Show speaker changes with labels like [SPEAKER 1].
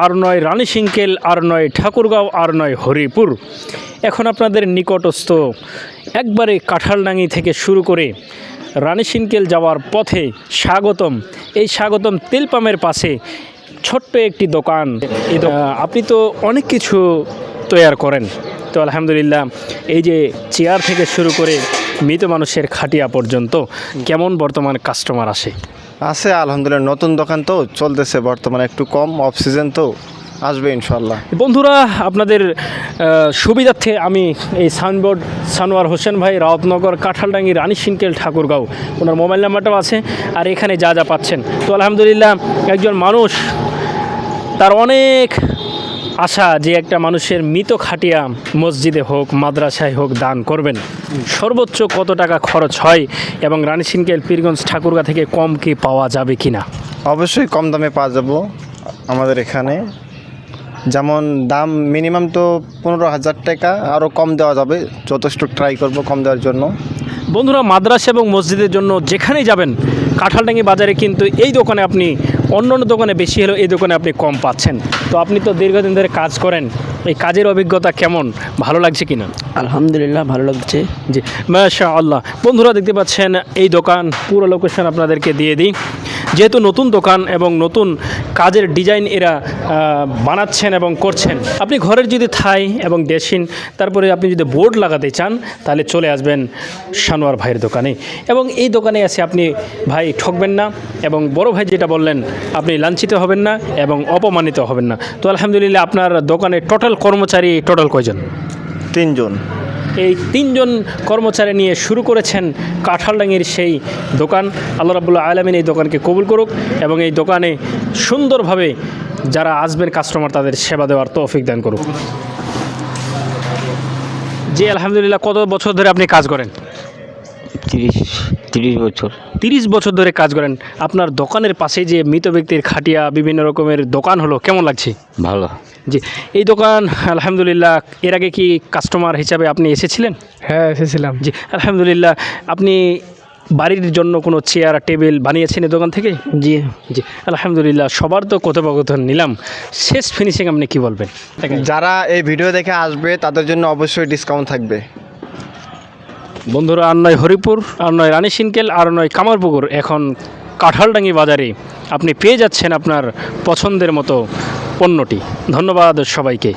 [SPEAKER 1] আর নয় রানীশিংকেল, আর নয় ঠাকুরগাঁও, আর নয় হরিপুর। এখন আপনাদের নিকটস্থ একবারে কাঁঠালডাঙ্গি থেকে শুরু করে রানীশিংকেল যাওয়ার পথে স্বাগতম। এই স্বাগতম তেল পাম্পের পাশে ছোট্ট একটি দোকান। আপনি তো অনেক কিছু তৈরি করেন, তো আলহামদুলিল্লাহ এই যে চেয়ার থেকে শুরু করে মৃত মানুষের খাটিয়া পর্যন্ত কেমন বর্তমান কাস্টমার আসে?
[SPEAKER 2] আছে আলহামদুলিল্লাহ, নতুন দোকান তো চলতেছে বর্তমানে, একটু কম অফ সিজন তো আসবে ইনশাল্লাহ।
[SPEAKER 1] বন্ধুরা, আপনাদের সুবিধার্থে আমি এই সাইনবোর্ড সানোয়ার হোসেন ভাই, রাউতনগর, কাঁঠালডাঙ্গি, রানীশিংকেল, ঠাকুরগাঁও, ওনার মোবাইল নাম্বারটাও আছে। আর এখানে যা যা পাচ্ছেন, তো আলহামদুলিল্লাহ একজন মানুষ তার অনেক আশা যে একটা মানুষের মৃত খাটিয়া মসজিদে হোক, মাদ্রাসায় হোক দান করবেন। সর্বোচ্চ কত টাকা খরচ হয় এবং রানীশিংকেল, পীরগঞ্জ, ঠাকুরগাঁ থেকে কম কি পাওয়া যাবে কি না?
[SPEAKER 2] অবশ্যই কম দামে পাওয়া যাবো আমাদের এখানে। যেমন দাম মিনিমাম তো 15,000 টাকা, আরও কম দেওয়া যাবে, যথেষ্ট ট্রাই করব কম দেওয়ার জন্য।
[SPEAKER 1] বন্ধুরা, মাদ্রাসা এবং মসজিদের জন্য যেখানেই যাবেন কাঁঠালডাঙ্গি বাজারে কিন্তু এই দোকানে আপনি অন্য দোকানে বেশি হলেও এই দোকানে আপনি কম পাচ্ছেন। তো আপনি তো দীর্ঘদিন ধরে কাজ করেন, এই কাজের অভিজ্ঞতা কেমন, ভালো লাগছে কিনা?
[SPEAKER 3] আলহামদুলিল্লাহ ভালো লাগছে।
[SPEAKER 1] জি মাশাআল্লাহ। বন্ধুরা দেখতে পাচ্ছেন এই দোকান, পুরো লোকেশন আপনাদেরকে দিয়ে দিই। যেহেতু নতুন দোকান এবং নতুন কাজের ডিজাইন এরা বানাচ্ছেন এবং করছেন, আপনি ঘরের যদি থাই এবং ড্রেসিং, তারপরে আপনি যদি বোর্ড লাগাতে চান তাহলে চলে আসবেন সানোয়ার ভাইয়ের দোকানে। এবং এই দোকানে এসে আপনি ভাই ঠকবেন না, এবং বড় ভাই যেটা বললেন, আপনি লাঞ্ছিত হবেন না এবং অপমানিত হবেন না। তো আলহামদুলিল্লাহ আপনার দোকানে টোটাল কর্মচারী কয়জন?
[SPEAKER 2] 3 জন।
[SPEAKER 1] এই 3 জন কর্মচারী নিয়ে শুরু করেছেন কাঁঠালডাঙ্গির সেই দোকান। আল্লাহ রাব্বুল আলামিন এই দোকানকে কবুল করুক এবং এই দোকানে সুন্দরভাবে যারা আসবেন কাস্টমার তাদের সেবা দেওয়ার তৌফিক দান করুক। জি আলহামদুলিল্লাহ। কত বছর ধরে আপনি কাজ করেন?
[SPEAKER 3] 30 বছর।
[SPEAKER 1] 30 বছর ধরে কাজ করেন। আপনার দোকানের পাশে যে মৃত ব্যক্তির খাটিয়া, বিভিন্ন রকমের দোকান হলো, কেমন লাগছে?
[SPEAKER 3] ভালো।
[SPEAKER 1] জি, এই দোকান আলহামদুলিল্লাহ এর আগে কি কাস্টমার হিসাবে আপনি এসেছিলেন?
[SPEAKER 4] হ্যাঁ, এসেছিলাম।
[SPEAKER 1] জি আলহামদুলিল্লাহ। আপনি বাড়ির জন্য কোনো চেয়ার টেবিল বানিয়েছেন এই দোকান থেকে?
[SPEAKER 3] জি
[SPEAKER 1] জি আলহামদুলিল্লাহ। সবার তো কথোপকথন নিলাম, শেষ ফিনিশিং আপনি কি বলবেন?
[SPEAKER 2] যারা এই ভিডিও দেখে আসবে তাদের জন্য অবশ্যই ডিসকাউন্ট থাকবে।
[SPEAKER 1] বন্ধুরা, আর নয় হরিপুর, আর নয় রানীশিংকেল, আর নয় কামারপুকুর, এখন কাঁঠালডাঙ্গি বাজারে আপনি পেয়ে যাচ্ছেন আপনার পছন্দের মতো পণ্যটি। ধন্যবাদ সবাইকে।